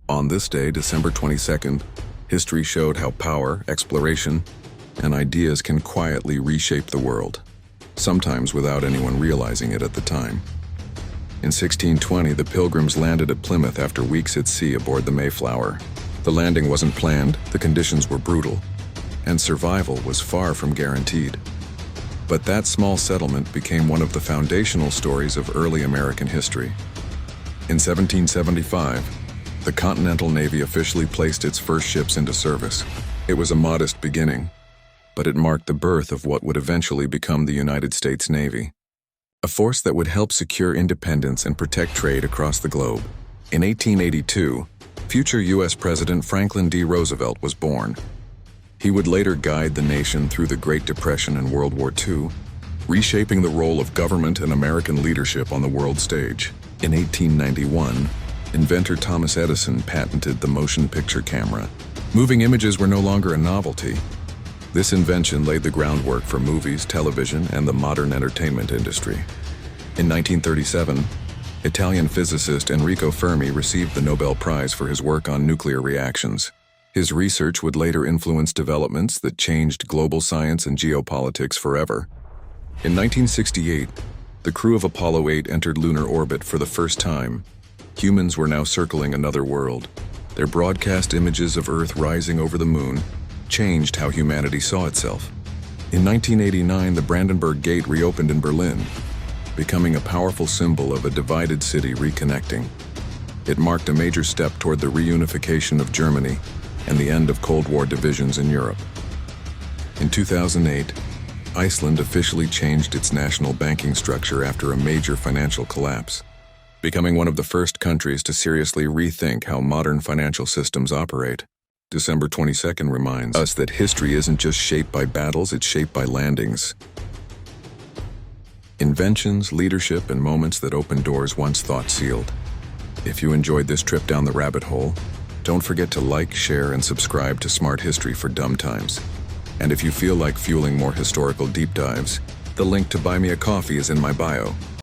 On this day, December 22nd, history showed how power, exploration, and ideas can quietly reshape the world, sometimes without anyone realizing it at the time. In 1620, the Pilgrims landed at Plymouth after weeks at sea aboard the Mayflower. The landing wasn't planned, the conditions were brutal, and survival was far from guaranteed. But that small settlement became one of the foundational stories of early American history. In 1775, the Continental Navy officially placed its first ships into service. It was a modest beginning, but it marked the birth of what would eventually become the United States Navy, a force that would help secure independence and protect trade across the globe. In 1882, future U.S. President Franklin D. Roosevelt was born. He would later guide the nation through the Great Depression and World War II, reshaping the role of government and American leadership on the world stage. In 1891, inventor Thomas Edison patented the motion picture camera. Moving images were no longer a novelty. This invention laid the groundwork for movies, television, and the modern entertainment industry. In 1937, Italian physicist Enrico Fermi received the Nobel Prize for his work on nuclear reactions. His research would later influence developments that changed global science and geopolitics forever. In 1968, the crew of Apollo 8 entered lunar orbit for the first time. Humans were now circling another world. Their broadcast images of Earth rising over the moon changed how humanity saw itself. In 1989, the Brandenburg Gate reopened in Berlin, becoming a powerful symbol of a divided city reconnecting. It marked a major step toward the reunification of Germany and the end of Cold War divisions in Europe. In 2008, Iceland officially changed its national banking structure after a major financial collapse, becoming one of the first countries to seriously rethink how modern financial systems operate. December 22nd reminds us that history isn't just shaped by battles, it's shaped by landings. Inventions, leadership, and moments that open doors once thought sealed. If you enjoyed this trip down the rabbit hole, don't forget to like, share, and subscribe to Smart History for Dumb Times. And if you feel like fueling more historical deep dives, the link to buy me a coffee is in my bio.